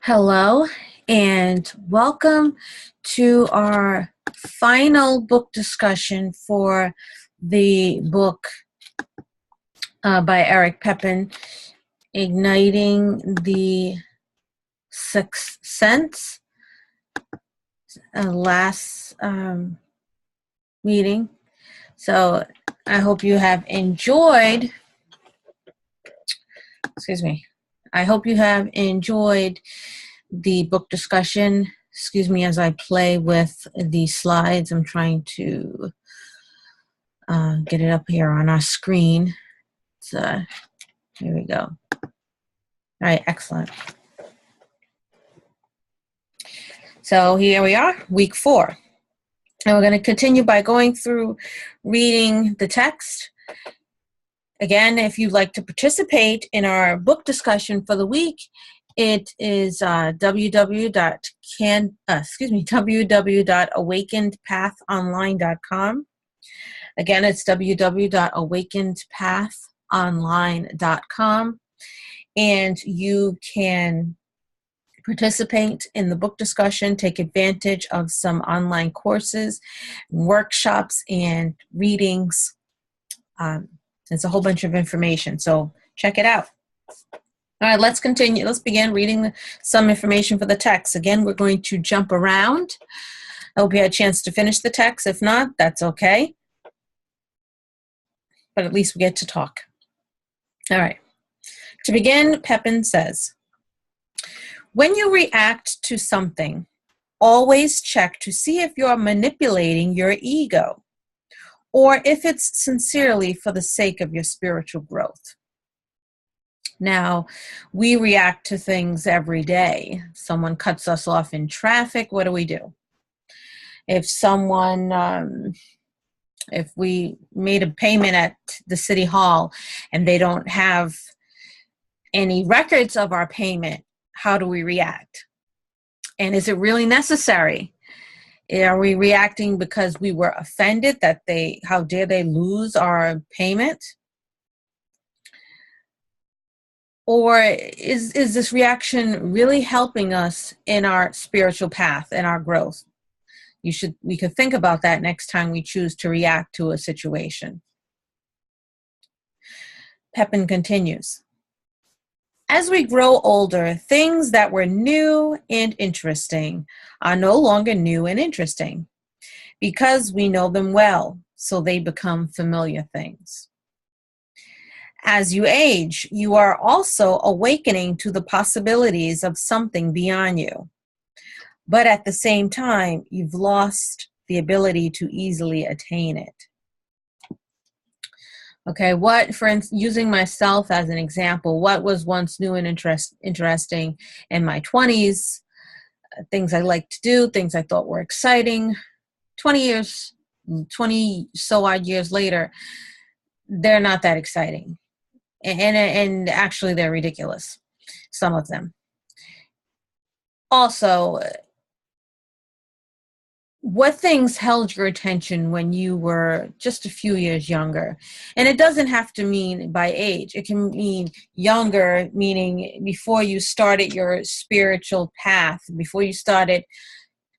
Hello, and welcome to our final book discussion for the book by Eric Pepin, Igniting the Sixth Sense, last meeting. So I hope you have enjoyed, I hope you have enjoyed the book discussion. Excuse me as I play with the slides. I'm trying to get it up here on our screen. So here we go. All right, excellent. So here we are, week 4. And we're going to continue by going through reading the text. Again, if you'd like to participate in our book discussion for the week, it is www.awakenedpathonline.com. Again, it's www.awakenedpathonline.com. And you can participate in the book discussion, take advantage of some online courses, workshops, and readings. There's a whole bunch of information, so check it out. All right, let's continue. Let's begin reading some information for the text. Again, we're going to jump around. I hope you had a chance to finish the text. If not, that's okay. But at least we get to talk. All right. To begin, Pepin says, when you react to something, always check to see if you're manipulating your ego or if it's sincerely for the sake of your spiritual growth. Now, we react to things every day. Someone cuts us off in traffic, what do? If we made a payment at the city hall and they don't have any records of our payment, how do we react? And is it really necessary? Are we reacting because we were offended that how dare they lose our payment? Or is this reaction really helping us in our spiritual path and our growth? We could think about that next time we choose to react to a situation. Pepin continues. As we grow older, things that were new and interesting are no longer new and interesting because we know them well, so they become familiar things. As you age, you are also awakening to the possibilities of something beyond you. But at the same time, you've lost the ability to easily attain it. Okay, using myself as an example, what was once new and interesting in my 20s, things I liked to do, things I thought were exciting, 20 so odd years later, they're not that exciting. And actually they're ridiculous, some of them. Also, what things held your attention when you were just a few years younger? And it doesn't have to mean by age. It can mean younger, meaning before you started your spiritual path, before you started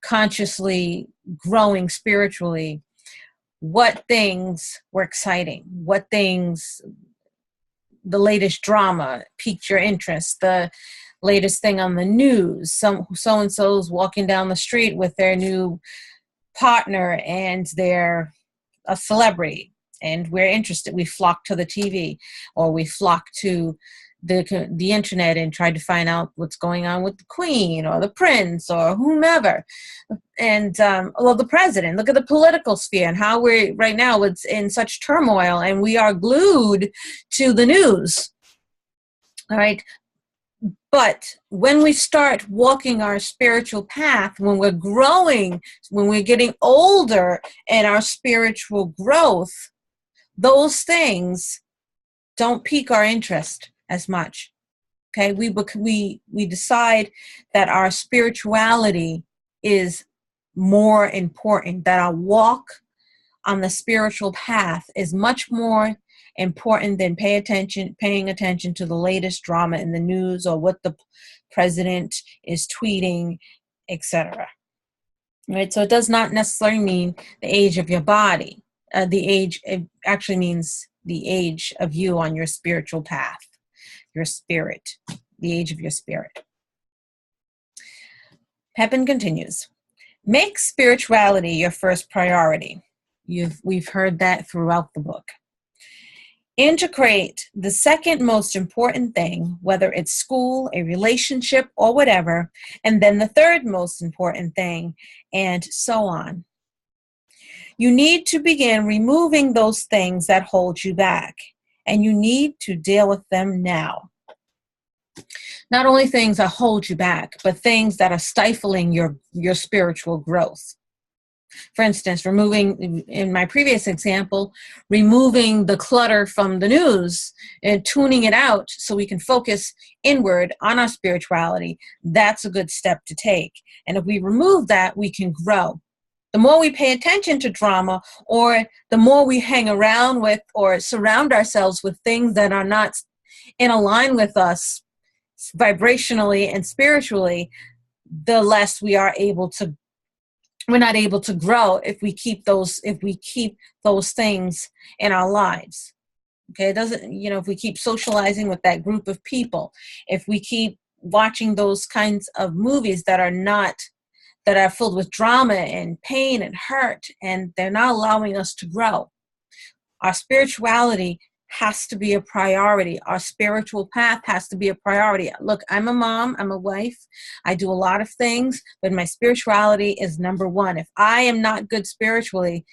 consciously growing spiritually. What things were exciting? What things, the latest drama piqued your interest? The latest thing on the news, so-and-so's walking down the street with their new partner and they're a celebrity and we're interested. We flock to the TV or we flock to the internet and try to find out what's going on with the queen or the prince or whomever. And the president. Look at the political sphere and how right now it's in such turmoil and we are glued to the news. All right. But when we start walking our spiritual path, when we're growing, when we're getting older in our spiritual growth, those things don't pique our interest as much. Okay, we decide that our spirituality is more important, that our walk on the spiritual path is much more important than paying attention to the latest drama in the news or what the president is tweeting, etc. Right? So it does not necessarily mean the age of your body. The age, it actually means the age of you on your spiritual path, your spirit, the age of your spirit. Pepin continues, make spirituality your first priority. We've heard that throughout the book. Integrate the second most important thing, whether it's school, a relationship, or whatever, and then the third most important thing, and so on. You need to begin removing those things that hold you back, and you need to deal with them now. Not only things that hold you back, but things that are stifling your spiritual growth. For instance, in my previous example, removing the clutter from the news and tuning it out so we can focus inward on our spirituality, that's a good step to take. And if we remove that, we can grow. The more we pay attention to drama, or the more we hang around with or surround ourselves with things that are not in line with us vibrationally and spiritually, the less we're not able to grow if we keep those things in our lives. Okay, it doesn't, if we keep socializing with that group of people, if we keep watching those kinds of movies that are filled with drama and pain and hurt, and they're not allowing us to grow. Our spirituality has to be a priority. Our spiritual path has to be a priority. Look, I'm a mom, I'm a wife, I do a lot of things, but my spirituality is number one. If I am not good spiritually,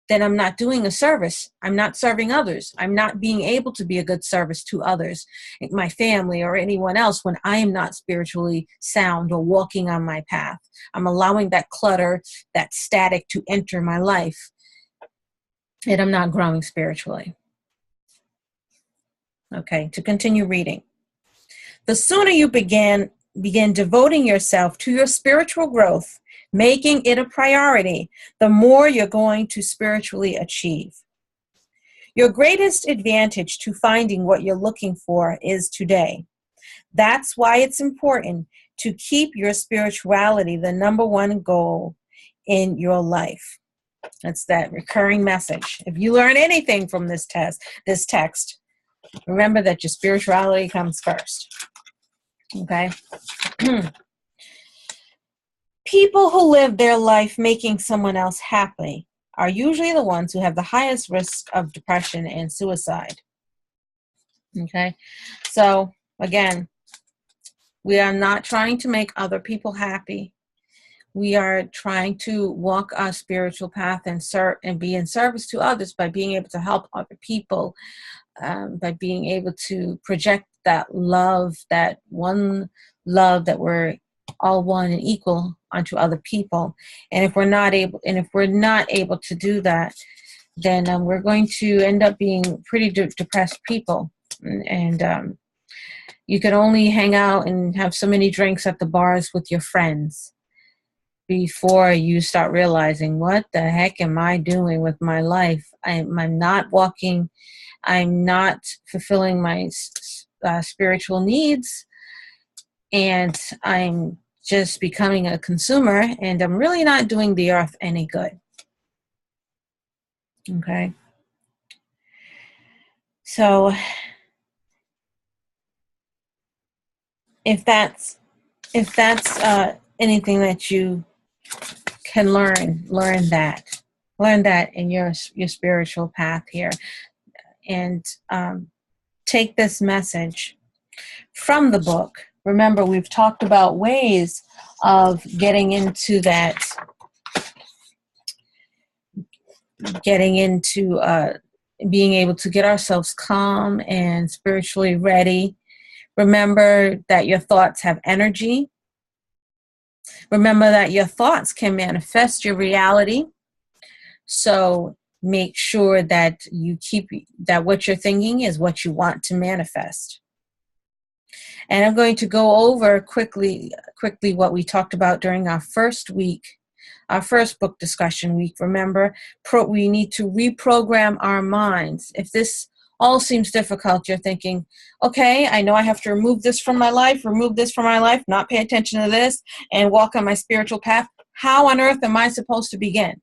then I'm not doing a service. I'm not serving others. I'm not being able to be a good service to others, my family or anyone else, when I am not spiritually sound or walking on my path. I'm allowing that clutter, that static to enter my life, and I'm not growing spiritually. Okay, to continue reading. The sooner you begin devoting yourself to your spiritual growth, making it a priority, the more you're going to spiritually achieve. Your greatest advantage to finding what you're looking for is today. That's why it's important to keep your spirituality the number one goal in your life. That's that recurring message. If you learn anything from this text, remember that your spirituality comes first. Okay? People who live their life making someone else happy are usually the ones who have the highest risk of depression and suicide. Okay? So, again, we are not trying to make other people happy. We are trying to walk our spiritual path and serve and be in service to others by being able to help other people, by being able to project that love, that one love that we're all one and equal onto other people. And if we're not able to do that, then we're going to end up being pretty depressed people. And you can only hang out and have so many drinks at the bars with your friends before you start realizing, what the heck am I doing with my life? I'm not walking. I'm not fulfilling my spiritual needs, and I'm just becoming a consumer, and I'm really not doing the earth any good. Okay? So if that's anything that you can learn that in your spiritual path here, and take this message from the book. Remember, we've talked about ways of getting into being able to get ourselves calm and spiritually ready. Remember that your thoughts have energy. Remember that your thoughts can manifest your reality. So make sure that that what you're thinking is what you want to manifest. And I'm going to go over quickly what we talked about during our first book discussion week. Remember, we need to reprogram our minds. If this all seems difficult. You're thinking, okay, I know I have to remove this from my life, not pay attention to this, and walk on my spiritual path. How on earth am I supposed to begin?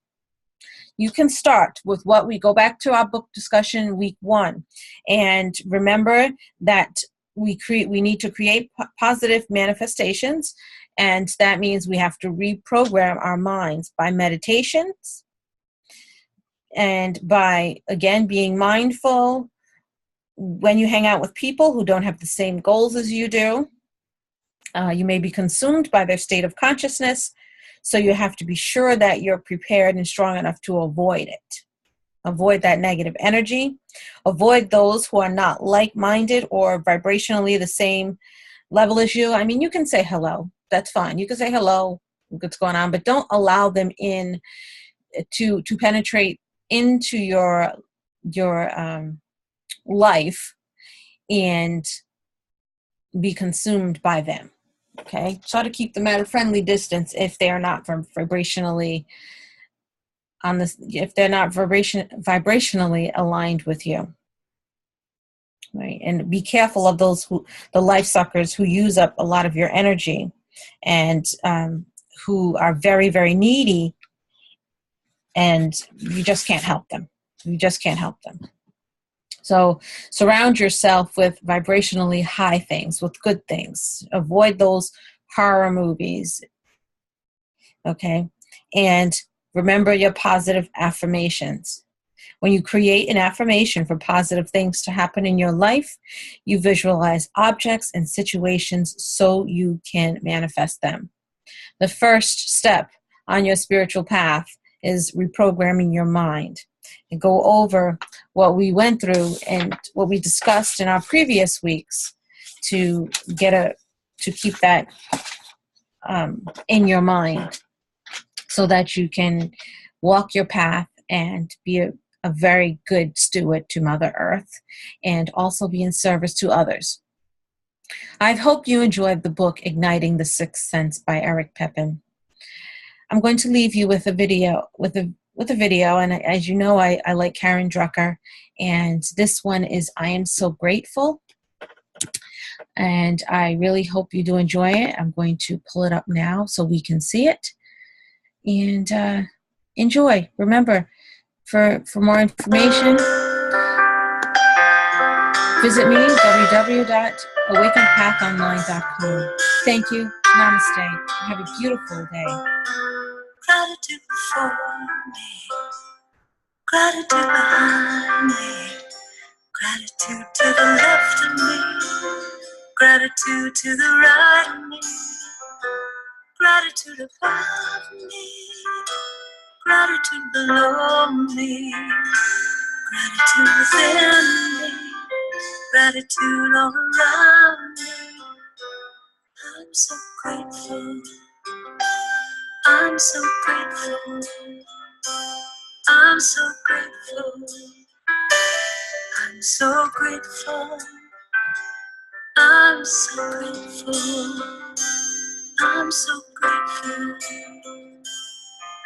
You can start with what we go back to our book discussion week 1. And remember that we need to create positive manifestations. And that means we have to reprogram our minds by meditations and by, again, being mindful when you hang out with people who don't have the same goals as you do. You may be consumed by their state of consciousness. So you have to be sure that you're prepared and strong enough to avoid it. Avoid that negative energy. Avoid those who are not like-minded or vibrationally the same level as you. I mean, you can say hello. That's fine. You can say hello, what's going on, but don't allow them in to penetrate into your life and be consumed by them. Okay, try to keep them at a friendly distance if they are not vibrationally vibrationally aligned with you. Right, and be careful of the life suckers who use up a lot of your energy, and who are very, very needy, and you just can't help them. You just can't help them. So surround yourself with vibrationally high things, with good things. Avoid those horror movies, okay? And remember your positive affirmations. When you create an affirmation for positive things to happen in your life, you visualize objects and situations so you can manifest them. The first step on your spiritual path is reprogramming your mind. And go over what we went through and what we discussed in our previous weeks to keep that in your mind, so that you can walk your path and be a very good steward to Mother Earth, and also be in service to others. I hope you enjoyed the book Igniting the Sixth Sense by Eric Pepin. I'm going to leave you with a video, and as you know, I like Karen Drucker, and this one is I Am So Grateful, and I really hope you do enjoy it. I'm going to pull it up now so we can see it, and enjoy. Remember, for more information, visit me, www.awakenedpathonline.com. Thank you. Namaste. Have a beautiful day. Gratitude before me, gratitude behind me, gratitude to the left of me, gratitude to the right of me, gratitude above me, gratitude below me, gratitude within me, gratitude all around me. I'm so grateful. I'm so grateful. I'm so grateful. I'm so grateful. I'm so grateful. I'm so grateful.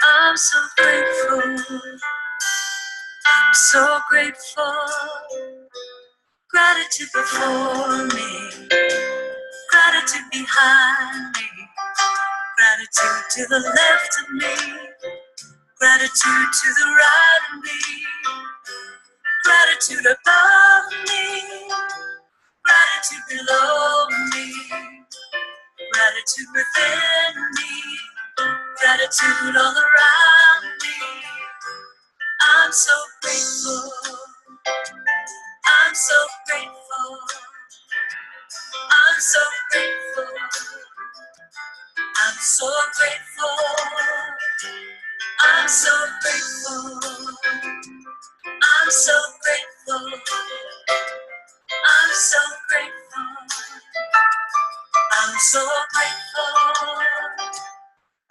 I'm so grateful. I'm so grateful. Gratitude before me, gratitude behind me, gratitude to the left of me, gratitude to the right of me, gratitude above me, gratitude below me, gratitude within me, gratitude all around me. I'm so grateful. I'm so grateful. I'm so grateful. I'm so grateful. I'm so grateful. I'm so grateful. I'm so grateful. I'm so grateful.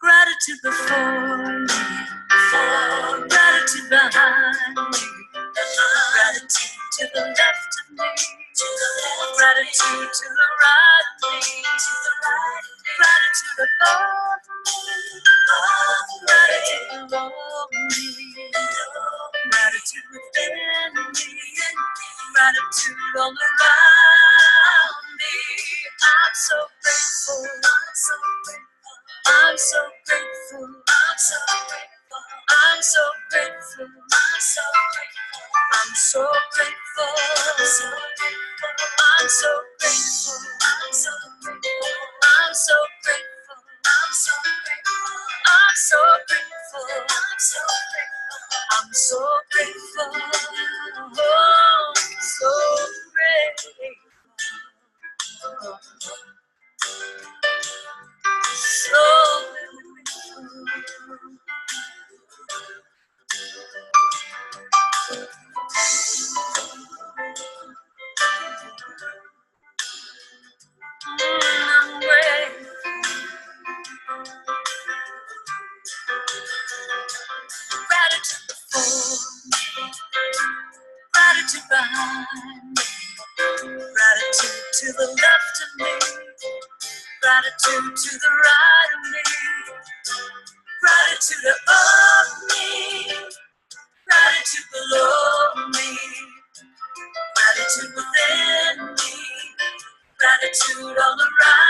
Gratitude before me, gratitude behind me, gratitude to the left of me, gratitude to the right of me, gratitude above me, gratitude below me, gratitude within me, gratitude all around me. I'm so grateful. I'm so grateful. I'm so grateful. I'm so grateful. I'm so grateful. I'm so grateful. I'm so grateful. I'm so grateful. I'm so grateful. I'm so grateful. I'm so grateful. I'm so grateful. I'm so grateful. Oh, so grateful. So I'm grateful. Gratitude before me, gratitude behind me, gratitude to the left of me, gratitude to the right of me, gratitude above me, gratitude below me, gratitude within me, gratitude all around.